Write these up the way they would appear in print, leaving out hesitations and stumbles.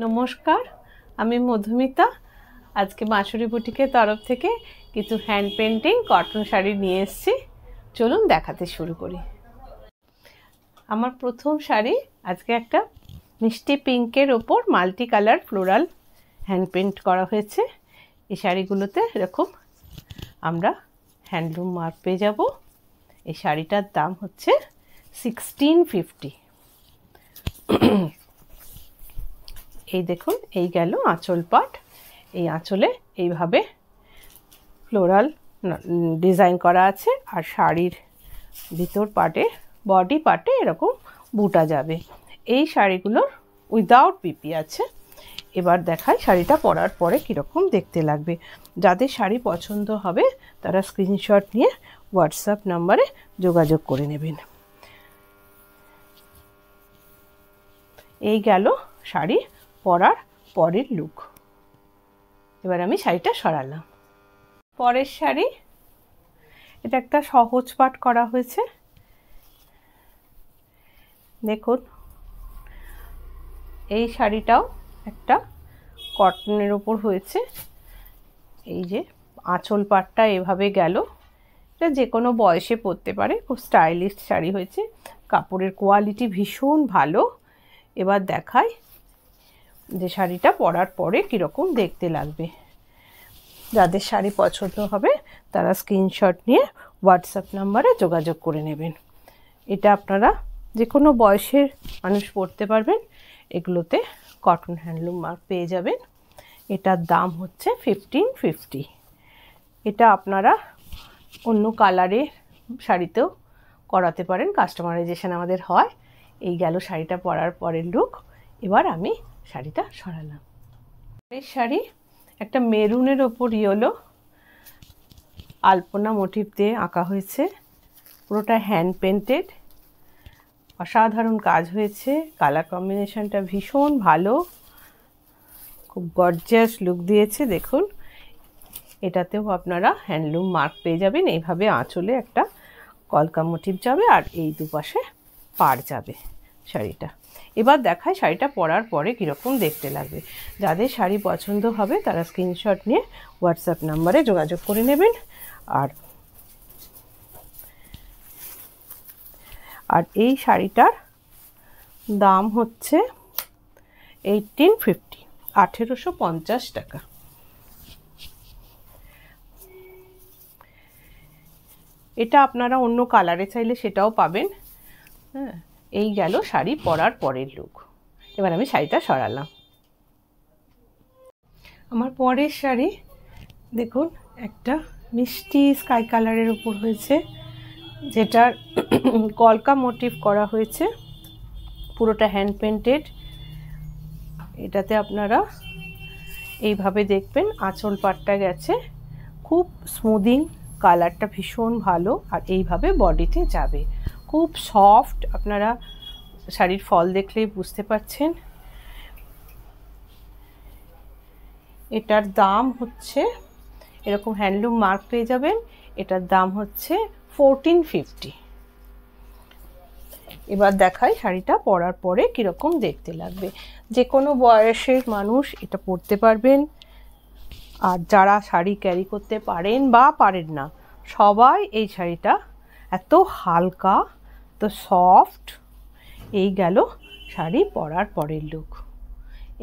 নমস্কার, আমি মধুমিতা। আজকে মাসুরি বুটিকের তরফ থেকে কিছু হ্যান্ড পেন্টিং কটন শাড়ি নিয়ে এসেছি। চলুন দেখাতে শুরু করি। আমার প্রথম শাড়ি আজকে একটা মিষ্টি পিঙ্কের ওপর multi colour floral hand paint করা হয়েছে। এই শাড়িগুলোতে এরকম আমরা হ্যান্ডলুম মার্ক পেয়ে যাব। এই শাড়িটার দাম হচ্ছে 1650। এই দেখুন, এই গেল আঁচল পাট। এই আঁচলে এইভাবে ফ্লোরাল ডিজাইন করা আছে, আর শাড়ির ভিতর পাটে বডি পার্টে এরকম বুটা যাবে। এই শাড়িগুলোর উইদাউট পিপি আছে। এবার দেখাই শাড়িটা পরার পরে কীরকম দেখতে লাগবে। যাদের শাড়ি পছন্দ হবে তারা স্ক্রিনশট নিয়ে হোয়াটসঅ্যাপ নাম্বারে যোগাযোগ করে নেবেন। এই গেল শাড়ি পরার পরের লুক। এবার আমি শাড়িটা সরালাম। পরের শাড়ি, এটা একটা সহজ পাট করা হয়েছে। দেখুন, এই শাড়িটাও একটা কটনের ওপর হয়েছে। এই যে আঁচল পাটটা এভাবে গেল। এটা যে কোনো বয়সে পরতে পারে, খুব স্টাইলিশ শাড়ি হয়েছে। কাপড়ের কোয়ালিটি ভীষণ ভালো। এবার দেখাই যে শাড়িটা পরার পরে কীরকম দেখতে লাগবে। যাদের শাড়ি পছন্দ হবে তারা স্ক্রিনশট নিয়ে হোয়াটসঅ্যাপ নাম্বারে যোগাযোগ করে নেবেন। এটা আপনারা যে কোনো বয়সের মানুষ পরতে পারবেন। এগুলোতে কটন হ্যান্ডলুম মার্ক পেয়ে যাবেন। এটার দাম হচ্ছে 1550। এটা আপনারা অন্য কালারের শাড়িতেও করাতে পারেন, কাস্টমাইজেশন আমাদের হয়। এই গেল শাড়িটা পরার পরের লুক। এবার আমি শাড়িটা সরালাম। এই শাড়ি একটা মেরুনের ওপর ইয়েলো আলপনা মোটিভ দিয়ে আঁকা হয়েছে। পুরোটা হ্যান্ড পেন্টেড, অসাধারণ কাজ হয়েছে। কালার কম্বিনেশনটা ভীষণ ভালো, খুব গর্জিয়াস লুক দিয়েছে। দেখুন, এটাতেও আপনারা হ্যান্ডলুম মার্ক পেয়ে যাবেন। এইভাবে আঁচলে একটা কলকা মোটিভ যাবে, আর এই দুপাশে পাড় যাবে শাড়িটা। এবার দেখায় শাড়িটা পরার পরে কীরকম দেখতে লাগবে। যাদের শাড়ি পছন্দ হবে তারা স্ক্রিনশট নিয়ে হোয়াটসঅ্যাপ নাম্বারে যোগাযোগ করে নেবেন। আর এই শাড়িটার দাম হচ্ছে 1850, 1850 টাকা। এটা আপনারা অন্য কালারে চাইলে সেটাও পাবেন। হ্যাঁ, এই গেল শাড়ি পরার পরের লুক। এবার আমি শাড়িটা সরালাম। আমার পরের শাড়ি দেখুন, একটা মিষ্টি স্কাই কালারের উপর হয়েছে, যেটার কলকা মোটিভ করা হয়েছে। পুরোটা হ্যান্ড পেন্টেড। এটাতে আপনারা এইভাবে দেখবেন আঁচল পাটটা গেছে, খুব স্মুদিং, কালারটা ভীষণ ভালো। আর এইভাবে বডিতে যাবে, খুব সফট। আপনারা শাড়ির ফল দেখলেই বুঝতে পারছেন। এটার দাম হচ্ছে, এরকম হ্যান্ডলুম মার্ক পেয়ে যাবেন। এটার দাম হচ্ছে 1450। এবার দেখাই শাড়িটা পরার পরে কীরকম দেখতে লাগবে। যে কোনো বয়সের মানুষ এটা পরতে পারবেন। আর যারা শাড়ি ক্যারি করতে পারেন বা পারেন না, সবাই এই শাড়িটা, এত হালকা, তো সফট। এই গেল শাড়ি পরার পরের লুক।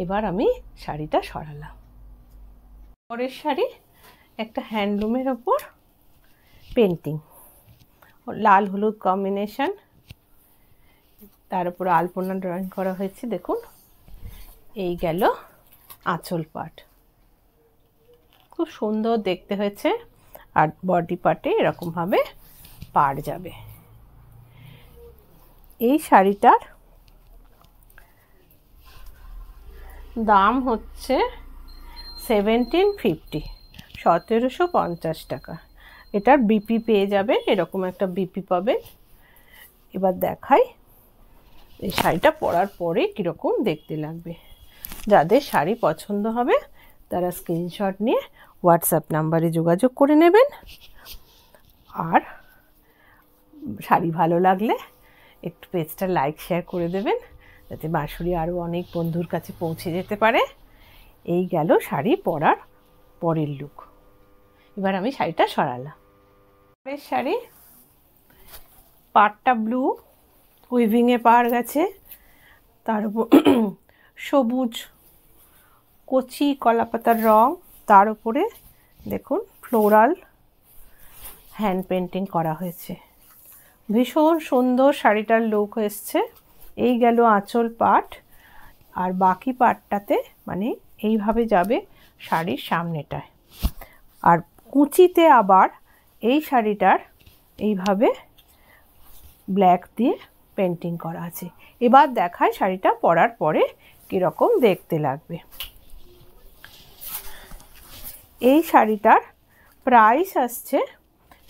এবার আমি শাড়িটা সরালাম। পরের শাড়ি একটা হ্যান্ডলুমের ওপর পেন্টিং, লাল হলুদ কম্বিনেশন, তার উপর আলপনা ড্রয়িং করা হয়েছে। দেখুন, এই গেল আঁচল পাট, খুব সুন্দর দেখতে হয়েছে। আর বডি পার্টে এরকমভাবে পাড় যাবে। এই শাড়িটার দাম হচ্ছে 1750, 1750 টাকা। এটার বিপি পেয়ে যাবেন, এরকম একটা বিপি পাবেন। এবার দেখাই এই শাড়িটা পরার পরে কীরকম দেখতে লাগবে। যাদের শাড়ি পছন্দ হবে তারা স্ক্রিনশট নিয়ে হোয়াটসঅ্যাপ নাম্বারে যোগাযোগ করে নেবেন। আর শাড়ি ভালো লাগলে একটু পেজটা লাইক শেয়ার করে দেবেন। যাতে বাঁশরি আরও অনেক বন্ধুর কাছে পৌঁছে যেতে পারে। এই গেল শাড়ি পরার পরের লুক। এবার আমি শাড়িটা সরালাম। পরের শাড়ি, পাড়টা ব্লু, উইভিংয়ে পাড় গেছে, তার উপর সবুজ কচি কলাপাতার রং, তার উপরে দেখুন ফ্লোরাল হ্যান্ড পেন্টিং করা হয়েছে। ভীষণ সুন্দর শাড়িটার লুক এসছে। এই গেল আঁচল পাট, আর বাকি পাটটাতে মানে এইভাবে যাবে শাড়ির সামনেটায়, আর কুচিতে আবার এই শাড়িটার এইভাবে ব্ল্যাক দিয়ে পেন্টিং করা আছে। এবার দেখায় শাড়িটা পরার পরে কীরকম দেখতে লাগবে। এই শাড়িটার প্রাইস আসছে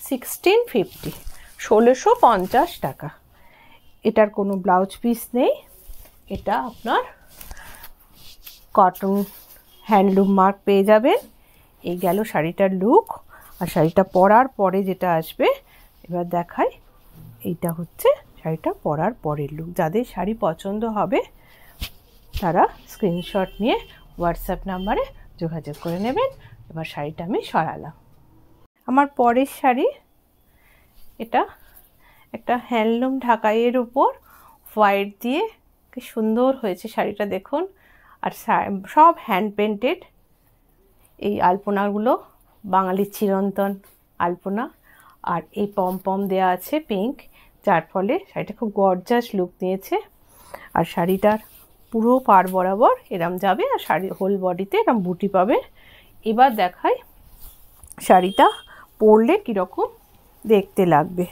1650, 1650 টাকা। এটার কোনো ব্লাউজ পিস নেই, এটা আপনার কটন হ্যান্ডলুম মার্ক পেয়ে যাবেন। এই গেল শাড়িটার লুক। আর শাড়িটা পরার পরে যেটা আসবে এবার দেখাই, এইটা হচ্ছে শাড়িটা পরার পরের লুক। যাদের শাড়ি পছন্দ হবে তারা স্ক্রিনশট নিয়ে হোয়াটসঅ্যাপ নাম্বারে যোগাযোগ করে নেবেন। এবার শাড়িটা আমি সরালাম। আমার পরের শাড়ি, এটা একটা হ্যান্ডলুম ঢাকাইয়ের উপর হোয়াইট দিয়ে কি সুন্দর হয়েছে শাড়িটা দেখুন। আর সব হ্যান্ড পেন্টেড। এই আলপনাগুলো বাঙালির চিরন্তন আলপনা, আর এই পম পম দেওয়া আছে পিঙ্ক, যার ফলে শাড়িটা খুব গর্জাস লুক নিয়েছে। আর শাড়িটার পুরো পাড় বরাবর এরম যাবে, আর শাড়ি হোল বডিতে এরম বুটি পাবে। এবার দেখাই শাড়িটা পরলে কীরকম দেখতে লাগবে।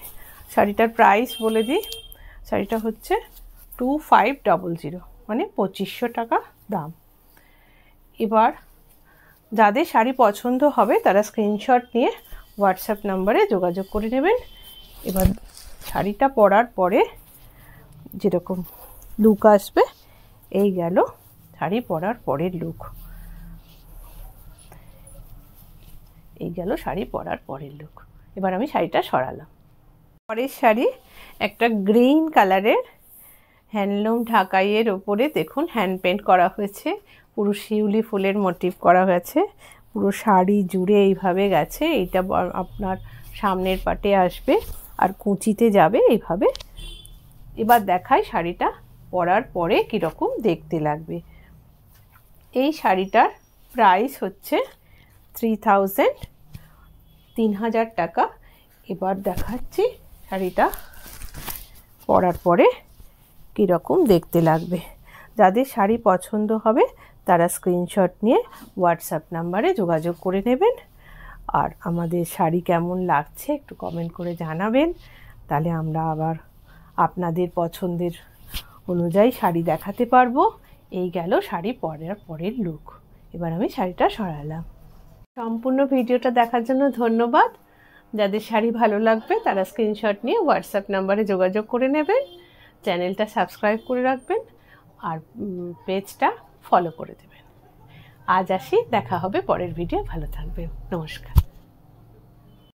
শাড়িটার প্রাইস বলে দিই, শাড়িটা হচ্ছে 2500, মানে 2500 টাকা দাম। এবার যাদের শাড়ি পছন্দ হবে তারা স্ক্রিনশট নিয়ে হোয়াটসঅ্যাপ নাম্বারে যোগাযোগ করে নেবেন। এবার শাড়িটা পরার পরে যেরকম লুক আসবে, এই গেল শাড়ি পরার পরের লুক। এই গেল শাড়ি পরার পরের লুক। এবার আমি শাড়িটা সরালাম। পরের শাড়ি একটা গ্রিন কালারের হ্যান্ডলুম ঢাকাইয়ের ওপরে দেখুন হ্যান্ড পেন্ট করা হয়েছে, পুরো শিউলি ফুলের মোটিভ করা হয়েছে, পুরো শাড়ি জুড়ে এইভাবে গেছে। এইটা আপনার সামনের পাটে আসবে আর কুঁচিতে যাবে এইভাবে। এবার দেখাই শাড়িটা পরার পরে কীরকম দেখতে লাগবে। এই শাড়িটার প্রাইস হচ্ছে 3000 টাকা। এবার দেখাচ্ছি শাড়িটা পরার পরে কীরকম দেখতে লাগবে। যাদের শাড়ি পছন্দ হবে তারা স্ক্রিনশট নিয়ে হোয়াটসঅ্যাপ নাম্বারে যোগাযোগ করে নেবেন। আর আমাদের শাড়ি কেমন লাগছে একটু কমেন্ট করে জানাবেন, তাহলে আমরা আবার আপনাদের পছন্দের অনুযায়ী শাড়ি দেখাতে পারবো। এই গেল শাড়ি পরের লুক। এবার আমি শাড়িটা সরালাম। সম্পূর্ণ ভিডিওটা দেখার জন্য ধন্যবাদ। যাদের শাড়ি ভালো লাগবে তারা স্ক্রিনশট নিয়ে হোয়াটসঅ্যাপ নাম্বারে যোগাযোগ করে নেবেন। চ্যানেলটা সাবস্ক্রাইব করে রাখবেন আর পেজটা ফলো করে দেবেন। আজ আসি, দেখা হবে পরের ভিডিও। ভালো থাকবেন, নমস্কার।